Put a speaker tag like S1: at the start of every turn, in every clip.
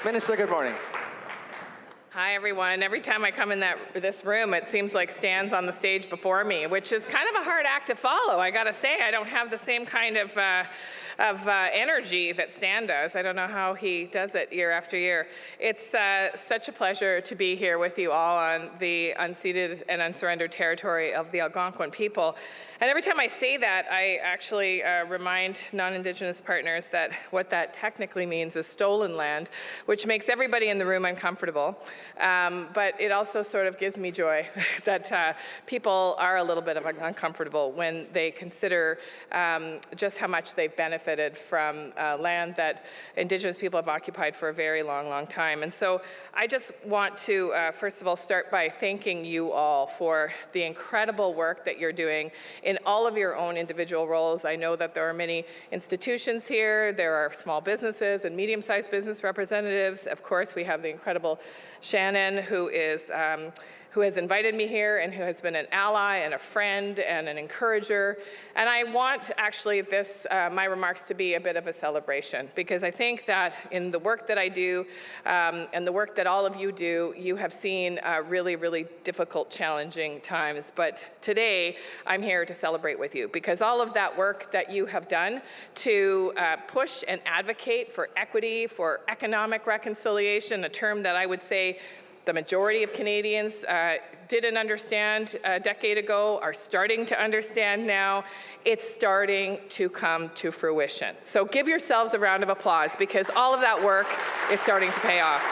S1: Minister, good morning.
S2: Hi, everyone. Every time I come in this room, it seems like Stan's on the stage before me, which is kind of a hard act to follow. I got to say, I don't have the same kind of energy that Stan does. I don't know how he does it year after year. It's such a pleasure to be here with you all on the unceded and unsurrendered territory of the Algonquin people. And every time I say that, I actually remind non-Indigenous partners that what that technically means is stolen land, which makes everybody in the room uncomfortable. But it also sort of gives me joy that people are a little bit uncomfortable when they consider just how much they've benefited from land that Indigenous people have occupied for a very long, long time. And so I just want to, first of all, start by thanking you all for the incredible work that you're doing in all of your own individual roles. I know that there are many institutions here. There are small businesses and medium-sized business representatives. Of course, we have the incredible Shannon, who has invited me here and who has been an ally and a friend and an encourager. And I want actually my remarks to be a bit of a celebration, because I think that in the work that I do and the work that all of you do, you have seen really, really difficult, challenging times. But today, I'm here to celebrate with you, because all of that work that you have done to push and advocate for equity, for economic reconciliation, a term that I would say the majority of Canadians didn't understand a decade ago, are starting to understand now. It's starting to come to fruition. So give yourselves a round of applause, because all of that work is starting to pay off.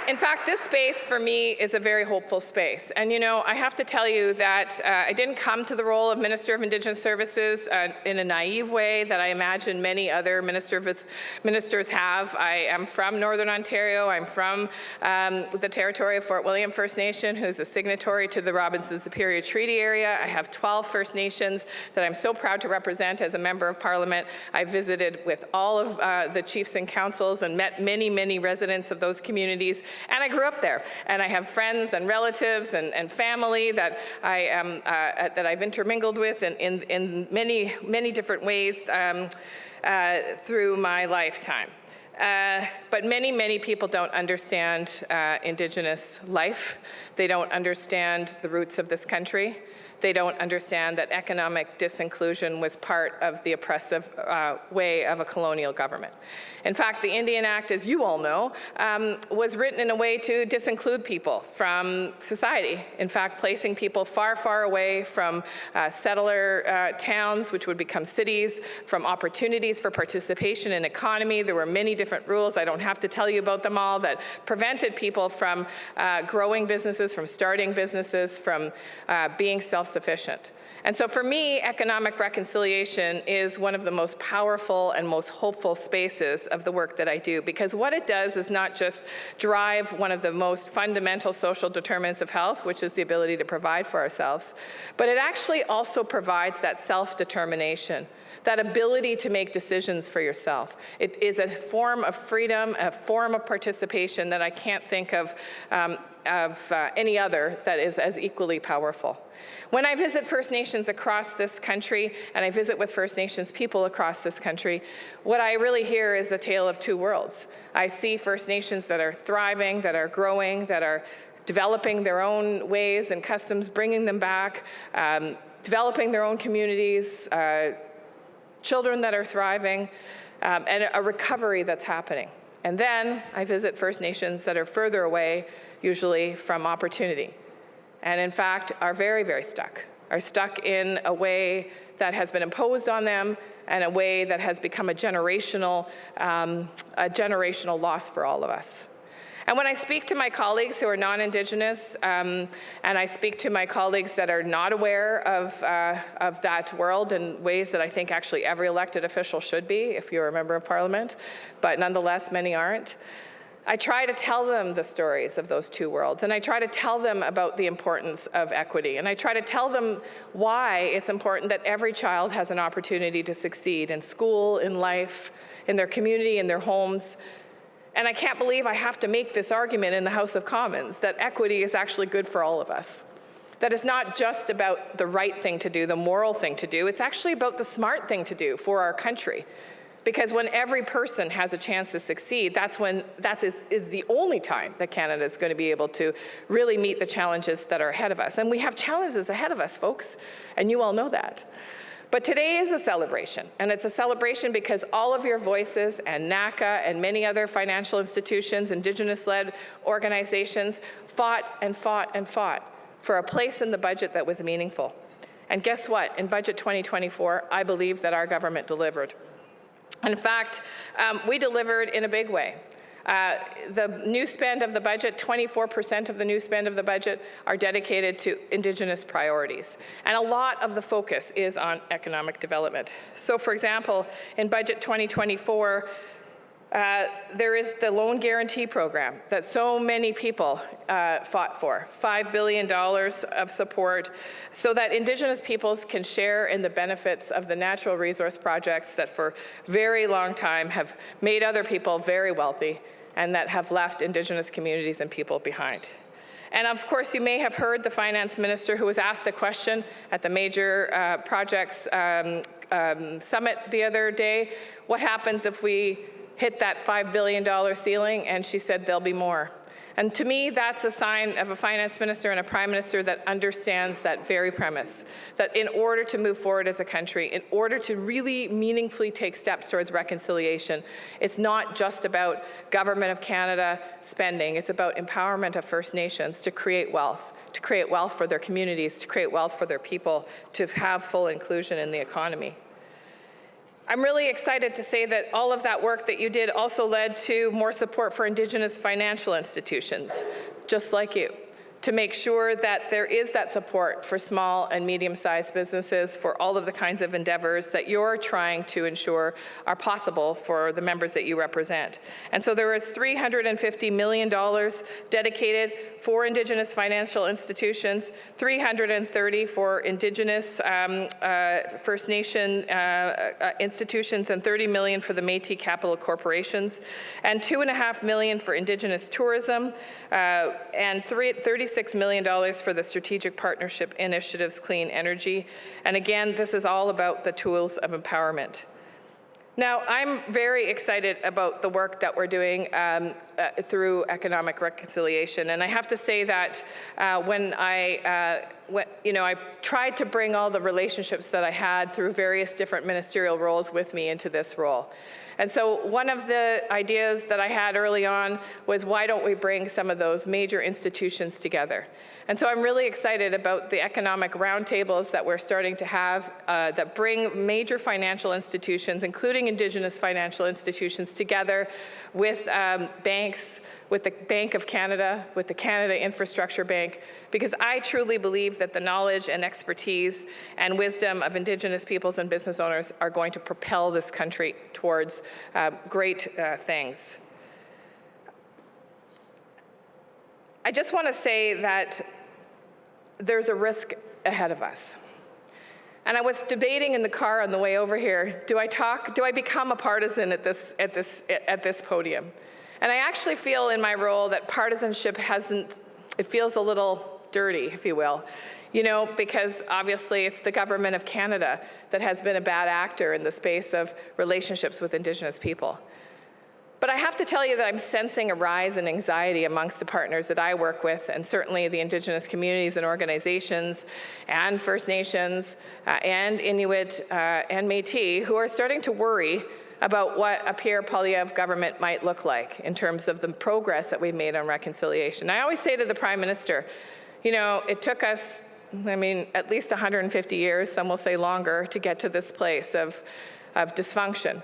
S2: In fact, this space for me is a very hopeful space. And you know, I have to tell you that I didn't come to the role of Minister of Indigenous Services in a naive way that I imagine many other ministers have. I am from Northern Ontario. I'm from the territory of Fort William First Nation, who's a signatory to the Robinson Superior Treaty Area. I have 12 First Nations that I'm so proud to represent as a member of Parliament. I visited with all of the chiefs and councils and met many, many residents of those communities. And I grew up there, and I have friends and relatives and family that that I've intermingled with in many, many different ways through my lifetime. But many, many people don't understand Indigenous life. They don't understand the roots of this country. They don't understand that economic disinclusion was part of the oppressive way of a colonial government. In fact, the Indian Act, as you all know, was written in a way to disinclude people from society. In fact, placing people far, far away from settler towns, which would become cities, from opportunities for participation in economy. There were many different rules, I don't have to tell you about them all, that prevented people from growing businesses, from starting businesses, from being self-sufficient. And so for me, economic reconciliation is one of the most powerful and most hopeful spaces of the work that I do, because what it does is not just drive one of the most fundamental social determinants of health, which is the ability to provide for ourselves, but it actually also provides that self-determination, that ability to make decisions for yourself. It is a form of freedom, a form of participation that I can't think of any other that is as equally powerful. When I visit First Nations across this country, and I visit with First Nations people across this country, what I really hear is a tale of two worlds. I see First Nations that are thriving, that are growing, that are developing their own ways and customs, bringing them back, developing their own communities, children that are thriving, and a recovery that's happening. And then I visit First Nations that are further away, usually from opportunity, and in fact are very, very stuck, are stuck in a way that has been imposed on them and a way that has become a generational loss for all of us. And when I speak to my colleagues who are non-Indigenous, and I speak to my colleagues that are not aware of that world in ways that I think actually every elected official should be, if you're a member of Parliament, but nonetheless many aren't, I try to tell them the stories of those two worlds, and I try to tell them about the importance of equity, and I try to tell them why it's important that every child has an opportunity to succeed in school, in life, in their community, in their homes. And I can't believe I have to make this argument in the House of Commons, that equity is actually good for all of us. That it's not just about the right thing to do, the moral thing to do, it's actually about the smart thing to do for our country. Because when every person has a chance to succeed, that is the only time that Canada is going to be able to really meet the challenges that are ahead of us. And we have challenges ahead of us, folks, and you all know that. But today is a celebration, and it's a celebration because all of your voices and NACCA and many other financial institutions, Indigenous-led organizations, fought and fought and fought for a place in the budget that was meaningful. And guess what? In Budget 2024, I believe that our government delivered. In fact, we delivered in a big way. The new spend of the budget, 24% of the new spend of the budget are dedicated to Indigenous priorities. And a lot of the focus is on economic development. So for example, in Budget 2024, there is the loan guarantee program that so many people fought for, $5 billion of support so that Indigenous peoples can share in the benefits of the natural resource projects that for a very long time have made other people very wealthy and that have left Indigenous communities and people behind. And of course, you may have heard the finance minister who was asked a question at the major projects summit the other day, what happens if we hit that $5 billion ceiling? And she said, there'll be more. And to me, that's a sign of a finance minister and a prime minister that understands that very premise, that in order to move forward as a country, in order to really meaningfully take steps towards reconciliation, it's not just about Government of Canada spending, it's about empowerment of First Nations to create wealth for their communities, to create wealth for their people, to have full inclusion in the economy. I'm really excited to say that all of that work that you did also led to more support for Indigenous financial institutions, just like you, to make sure that there is that support for small and medium-sized businesses, for all of the kinds of endeavors that you're trying to ensure are possible for the members that you represent. And so there is $350 million dedicated for Indigenous financial institutions, $330 for Indigenous First Nation institutions, and $30 million for the Métis Capital Corporations, and $2.5 million for Indigenous tourism, and $36 million for the Strategic Partnership Initiative's clean energy. And again, this is all about the tools of empowerment. Now, I'm very excited about the work that we're doing through economic reconciliation. And I have to say that when I tried to bring all the relationships that I had through various different ministerial roles with me into this role. And so one of the ideas that I had early on was, why don't we bring some of those major institutions together? And so I'm really excited about the economic roundtables that we're starting to have that bring major financial institutions, including Indigenous financial institutions, together with banks, with the Bank of Canada, with the Canada Infrastructure Bank, because I truly believe that the knowledge and expertise and wisdom of Indigenous peoples and business owners are going to propel this country towards great things. I just want to say that there's a risk ahead of us. And I was debating in the car on the way over here, do I become a partisan at this podium? And I actually feel in my role that partisanship it feels a little dirty, if you will, because obviously it's the Government of Canada that has been a bad actor in the space of relationships with Indigenous people. But I have to tell you that I'm sensing a rise in anxiety amongst the partners that I work with, and certainly the Indigenous communities and organizations and First Nations and Inuit and Métis, who are starting to worry about what a Pierre Poilievre government might look like in terms of the progress that we've made on reconciliation. I always say to the Prime Minister, it took us, at least 150 years, some will say longer, to get to this place of dysfunction.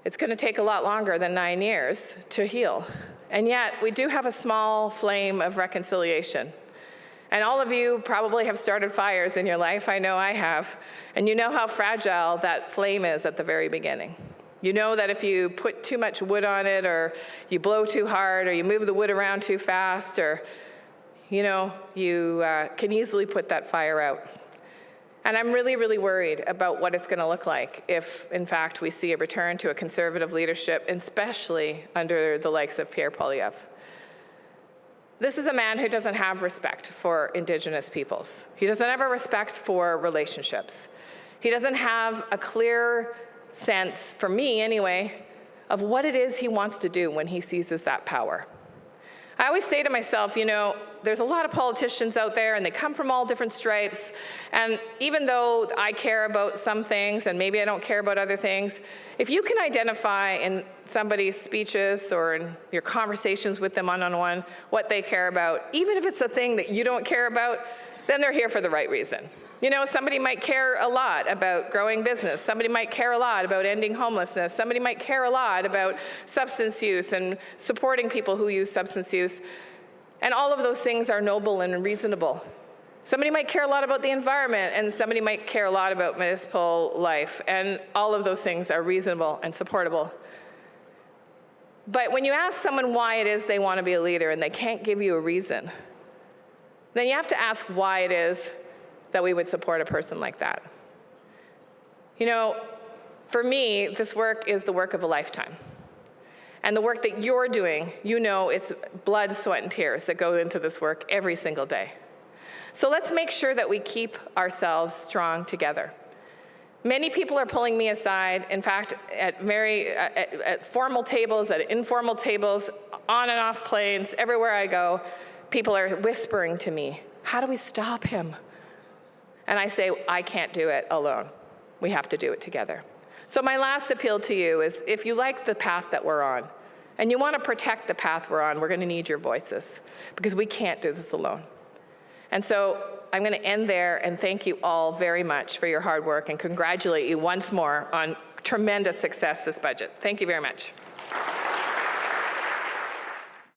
S2: It's going to take a lot longer than 9 years to heal. And yet, we do have a small flame of reconciliation. And all of you probably have started fires in your life. I know I have. And you know how fragile that flame is at the very beginning. You know that if you put too much wood on it, or you blow too hard, or you move the wood around too fast, or, you can easily put that fire out. And I'm really, really worried about what it's going to look like if, in fact, we see a return to a conservative leadership, especially under the likes of Pierre Poilievre. This is a man who doesn't have respect for Indigenous peoples. He doesn't have a respect for relationships. He doesn't have a clear sense, for me anyway, of what it is he wants to do when he seizes that power. I always say to myself, you know, there's a lot of politicians out there and they come from all different stripes, and even though I care about some things and maybe I don't care about other things, if you can identify in somebody's speeches or in your conversations with them one-on-one what they care about, even if it's a thing that you don't care about, then they're here for the right reason. You know, somebody might care a lot about growing business. Somebody might care a lot about ending homelessness. Somebody might care a lot about substance use and supporting people who use substance use. And all of those things are noble and reasonable. Somebody might care a lot about the environment, and somebody might care a lot about municipal life. And all of those things are reasonable and supportable. But when you ask someone why it is they want to be a leader and they can't give you a reason, then you have to ask why it is that we would support a person like that. You know, for me, this work is the work of a lifetime. And the work that you're doing, you know it's blood, sweat, and tears that go into this work every single day. So let's make sure that we keep ourselves strong together. Many people are pulling me aside. In fact, at formal tables, at informal tables, on and off planes, everywhere I go, people are whispering to me, how do we stop him? And I say, I can't do it alone. We have to do it together. So my last appeal to you is, if you like the path that we're on, and you want to protect the path we're on, we're going to need your voices, because we can't do this alone. And so I'm going to end there and thank you all very much for your hard work and congratulate you once more on tremendous success this budget. Thank you very much.